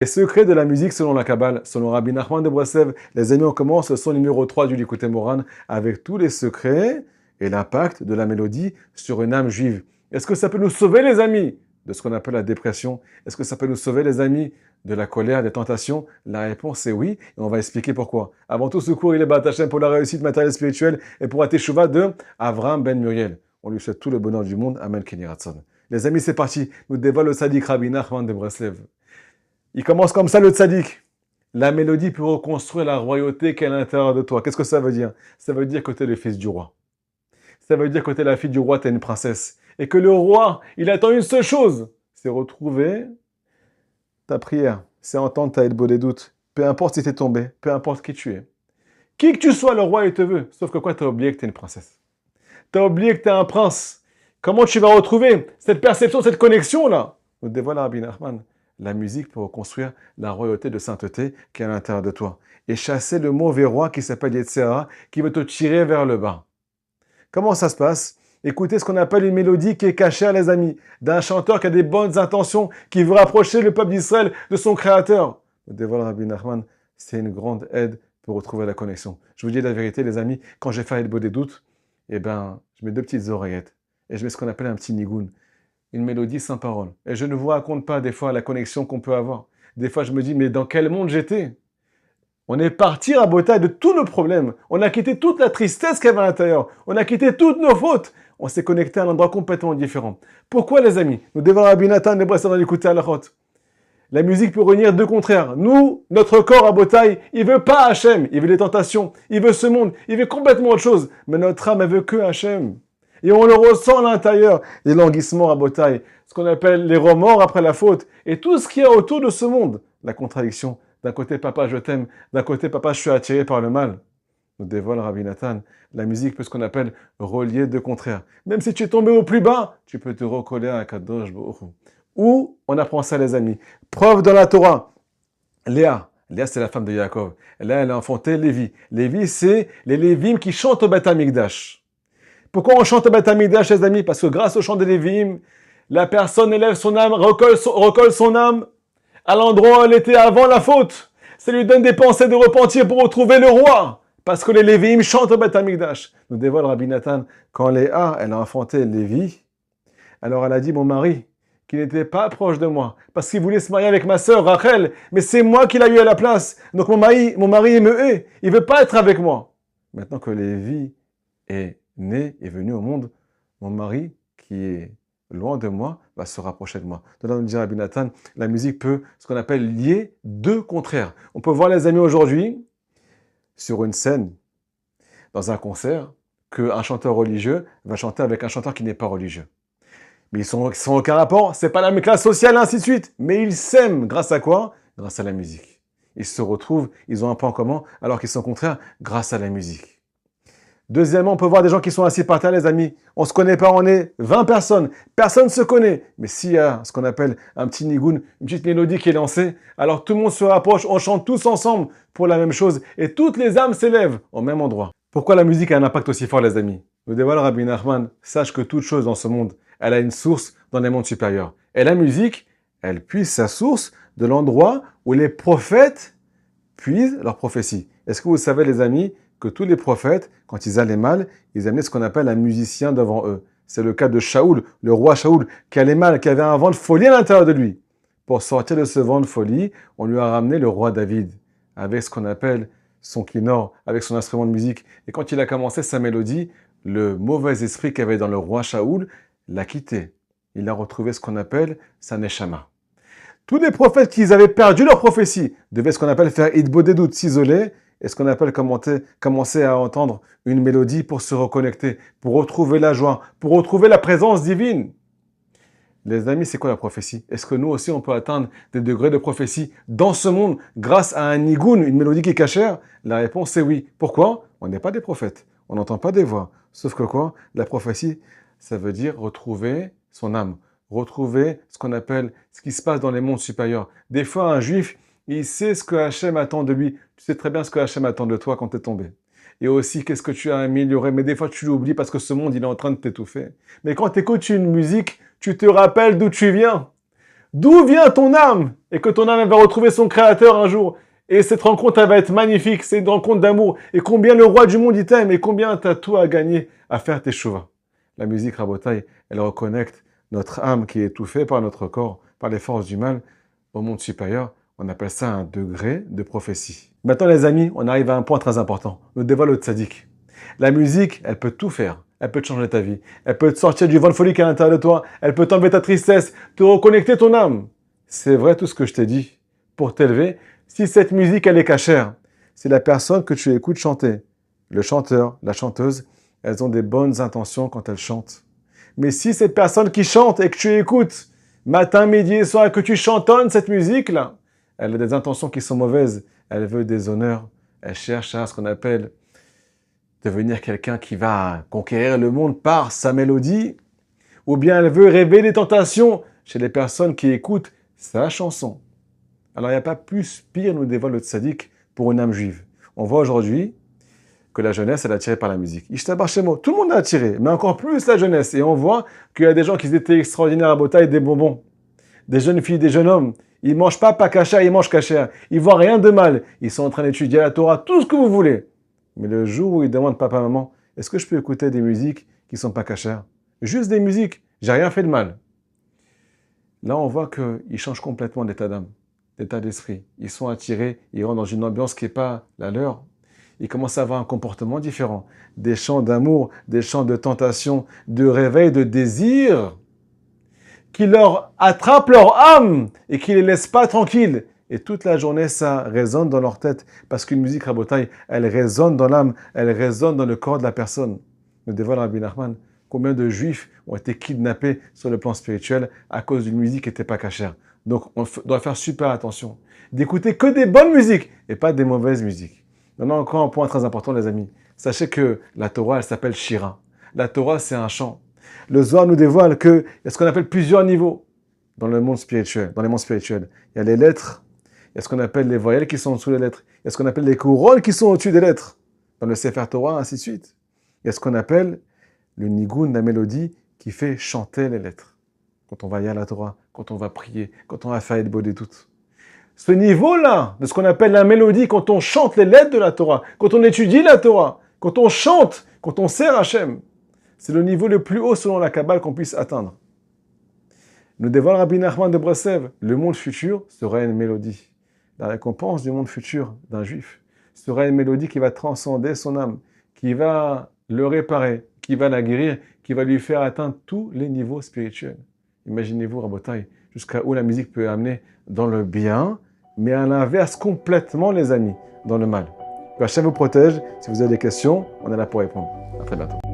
Les secrets de la musique selon la Kabbale, selon Rabbi Nachman de Breslev. Les amis, on commence le son numéro 3 du Likutei Moharan avec tous les secrets et l'impact de la mélodie sur une âme juive. Est-ce que ça peut nous sauver, les amis, de ce qu'on appelle la dépression? Est-ce que ça peut nous sauver, les amis, de la colère, des tentations? La réponse est oui, et on va expliquer pourquoi. Avant tout, ce cours, il est B'at Hashem pour la réussite matérielle et spirituelle et pour la teshuva de Avraham Ben Muriel. On lui souhaite tout le bonheur du monde. Amen, Kenny Ratzon. Les amis, c'est parti. Nous dévoile le tzaddik Rabbi Nachman de Breslev. Il commence comme ça, le tzaddik. La mélodie peut reconstruire la royauté qui est à l'intérieur de toi. Qu'est-ce que ça veut dire? Ça veut dire que tu es le fils du roi. Ça veut dire que tu es la fille du roi, tu es une princesse. Et que le roi, il attend une seule chose, c'est retrouver ta prière. C'est entendre ta Elbo des doutes. Peu importe si tu es tombé, peu importe qui tu es. Qui que tu sois, le roi, il te veut. Sauf que quoi, tu as oublié que tu es une princesse. Tu as oublié que tu es un prince. Comment tu vas retrouver cette perception, cette connexion-là? Nous dévoile Rabbi Nachman. La musique pour reconstruire la royauté de sainteté qui est à l'intérieur de toi. Et chasser le mauvais roi qui s'appelle Yetzera, qui veut te tirer vers le bas. Comment ça se passe? Écoutez ce qu'on appelle une mélodie qui est cachée, les amis, d'un chanteur qui a des bonnes intentions, qui veut rapprocher le peuple d'Israël de son créateur. Le dévoile Rabbi Nachman, c'est une grande aide pour retrouver la connexion. Je vous dis la vérité, les amis, quand j'ai fait Elbo des doutes, je mets 2 petites oreillettes et je mets ce qu'on appelle un petit nigoun. Une mélodie sans parole. Et je ne vous raconte pas des fois la connexion qu'on peut avoir. Des fois, je me dis, mais dans quel monde j'étais? On est parti à Botaï de tous nos problèmes. On a quitté toute la tristesse qu'il y avait à l'intérieur. On a quitté toutes nos fautes. On s'est connecté à un endroit complètement différent. Pourquoi, les amis? Nous devons Rabbi Nathan de Breslev dans l'écouter à la route. La musique peut réunir 2 contraires. Nous, notre corps à Botaï, il veut pas Hachem. Il veut les tentations. Il veut ce monde. Il veut complètement autre chose. Mais notre âme, elle veut que Hachem. Et on le ressent à l'intérieur, les languissements à Botaï, ce qu'on appelle les remords après la faute, et tout ce qu'il y a autour de ce monde. La contradiction. D'un côté, papa, je t'aime. D'un côté, papa, je suis attiré par le mal. Nous dévoile Rabbi Nathan. La musique peut ce qu'on appelle relier 2 contraires. Même si tu es tombé au plus bas, tu peux te recoller à Kadosh Baruch Hu. Où on apprend ça, les amis? Preuve dans la Torah. Léa, c'est la femme de Yaakov. Là, elle a enfanté Lévi. Lévi, c'est les Lévim qui chantent au Beth Amikdash. Pourquoi on chante au Beth Amikdash, les amis? Parce que grâce au chant des Lévim, la personne élève son âme, recolle son âme à l'endroit où elle était avant la faute. Ça lui donne des pensées de repentir pour retrouver le roi. Parce que les Lévim chantent au Beth Amikdash. Nous dévoile Rabbi Nathan, quand Léa, elle a enfanté Lévi, alors elle a dit, mon mari, qui n'était pas proche de moi, parce qu'il voulait se marier avec ma sœur Rachel, mais c'est moi qui l'ai eu à la place. Donc mon mari, il me hait, il veut pas être avec moi. Maintenant que Lévi est né, est venu au monde, mon mari, qui est loin de moi, va se rapprocher de moi. Donc là, on dit Rabbi Nathan, la musique peut, ce qu'on appelle, lier 2 contraires. On peut voir, les amis, aujourd'hui, sur une scène, dans un concert, qu'un chanteur religieux va chanter avec un chanteur qui n'est pas religieux. Mais ils sont aucun rapport, c'est pas la même classe sociale, ainsi de suite. Mais ils s'aiment, grâce à quoi? Grâce à la musique. Ils se retrouvent, ils ont un point commun, alors qu'ils sont contraires, grâce à la musique. Deuxièmement, on peut voir des gens qui sont assis par terre, les amis. On ne se connaît pas, on est 20 personnes. Personne ne se connaît. Mais s'il y a ce qu'on appelle un petit nigoun, une petite mélodie qui est lancée, alors tout le monde se rapproche, on chante tous ensemble pour la même chose. Et toutes les âmes s'élèvent au même endroit. Pourquoi la musique a un impact aussi fort, les amis? Nous dévoile Rabbi Nachman, sache que toute chose dans ce monde, elle a une source dans les mondes supérieurs. Et la musique, elle puise sa source de l'endroit où les prophètes puisent leurs prophéties. Est-ce que vous savez, les amis, que tous les prophètes, quand ils allaient mal, ils amenaient ce qu'on appelle un musicien devant eux. C'est le cas de Shaoul, le roi Shaoul, qui allait mal, qui avait un vent de folie à l'intérieur de lui. Pour sortir de ce vent de folie, on lui a ramené le roi David, avec ce qu'on appelle son kinor, avec son instrument de musique. Et quand il a commencé sa mélodie, le mauvais esprit qu'il y avait dans le roi Shaoul l'a quitté. Il a retrouvé ce qu'on appelle sa neshama. Tous les prophètes qui avaient perdu leur prophétie devaient ce qu'on appelle faire idbo des doutes, s'isoler, et ce qu'on appelle commencer à entendre une mélodie pour se reconnecter, pour retrouver la joie, pour retrouver la présence divine. Les amis, c'est quoi la prophétie? Est-ce que nous aussi, on peut atteindre des degrés de prophétie dans ce monde grâce à un nigoun, une mélodie qui est cachère? La réponse est oui. Pourquoi? On n'est pas des prophètes. On n'entend pas des voix. Sauf que quoi? La prophétie, ça veut dire retrouver son âme. Retrouver ce qu'on appelle ce qui se passe dans les mondes supérieurs. Des fois, un juif, il sait ce que Hachem attend de lui. Tu sais très bien ce que Hachem attend de toi quand tu es tombé. Et aussi, qu'est-ce que tu as amélioré. Mais des fois, tu l'oublies parce que ce monde, il est en train de t'étouffer. Mais quand tu écoutes une musique, tu te rappelles d'où tu viens. d'où vient ton âme, et que ton âme elle va retrouver son créateur un jour. Et cette rencontre, elle va être magnifique, c'est une rencontre d'amour. Et combien le roi du monde il t'aime, et combien tu as tout à gagner à faire tes chouvas. La musique, Rabotai, elle reconnecte notre âme qui est étouffée par notre corps, par les forces du mal, au monde supérieur. On appelle ça un degré de prophétie. Maintenant, les amis, on arrive à un point très important. Nous dévoile le tzaddik. La musique, elle peut tout faire. Elle peut te changer ta vie. Elle peut te sortir du vent de folie qui est à l'intérieur de toi. Elle peut t'enlever ta tristesse, te reconnecter ton âme. C'est vrai tout ce que je t'ai dit. Pour t'élever, si cette musique, elle est cachère, c'est la personne que tu écoutes chanter. Le chanteur, la chanteuse, elles ont des bonnes intentions quand elles chantent. Mais si cette personne qui chante et que tu écoutes, matin, midi et soir, que tu chantonnes cette musique-là, elle a des intentions qui sont mauvaises. Elle veut des honneurs. Elle cherche à ce qu'on appelle devenir quelqu'un qui va conquérir le monde par sa mélodie. Ou bien elle veut rêver des tentations chez les personnes qui écoutent sa chanson. Alors il n'y a pas plus pire, nous dévoile le tzaddik, pour une âme juive. On voit aujourd'hui que la jeunesse, elle est attirée par la musique. Ishtabar Shemo, tout le monde est attiré, mais encore plus la jeunesse. Et on voit qu'il y a des gens qui étaient extraordinaires à Botaï, des bonbons. Des jeunes filles, des jeunes hommes. Ils ne mangent pas kasher, ils mangent kasher. Ils ne voient rien de mal. Ils sont en train d'étudier la Torah, tout ce que vous voulez. Mais le jour où ils demandent papa, maman, est-ce que je peux écouter des musiques qui ne sont pas kasher? Juste des musiques, j'ai rien fait de mal. Là, on voit qu'ils changent complètement d'état d'âme, d'état d'esprit. Ils sont attirés, ils rentrent dans une ambiance qui n'est pas la leur. Ils commencent à avoir un comportement différent. Des chants d'amour, des chants de tentation, de réveil, de désir, qui leur attrapent leur âme et qui ne les laissent pas tranquilles. Et toute la journée, ça résonne dans leur tête. Parce qu'une musique, Rabotai, elle résonne dans l'âme, elle résonne dans le corps de la personne. Nous dévoile Rabbi Nachman combien de juifs ont été kidnappés sur le plan spirituel à cause d'une musique qui n'était pas cachère. Donc, on doit faire super attention. D'écouter que des bonnes musiques et pas des mauvaises musiques. Maintenant, encore un point très important, les amis. Sachez que la Torah, elle s'appelle Shira. La Torah, c'est un chant. Le Zohar nous dévoile qu'il y a ce qu'on appelle plusieurs niveaux dans le monde spirituel, dans les mondes spirituels. Il y a les lettres, il y a ce qu'on appelle les voyelles qui sont en dessous des lettres, il y a ce qu'on appelle les couronnes qui sont au-dessus des lettres. Dans le Sefer Torah, ainsi de suite. Il y a ce qu'on appelle le nigun, la mélodie, qui fait chanter les lettres. Quand on va y à la Torah, quand on va prier, quand on va faire des doutes. Ce niveau-là, de ce qu'on appelle la mélodie, quand on chante les lettres de la Torah, quand on étudie la Torah, quand on chante, quand on sert Hachem, c'est le niveau le plus haut selon la Kabbale qu'on puisse atteindre. Nous dévoile Rabbi Nachman de Breslev, le monde futur sera une mélodie. La récompense du monde futur d'un juif sera une mélodie qui va transcender son âme, qui va le réparer, qui va la guérir, qui va lui faire atteindre tous les niveaux spirituels. Imaginez-vous, Rabotai, jusqu'à où la musique peut amener dans le bien, mais à l'inverse complètement, les amis, dans le mal. Que Hachem vous protège. Si vous avez des questions, on est là pour répondre. À très bientôt.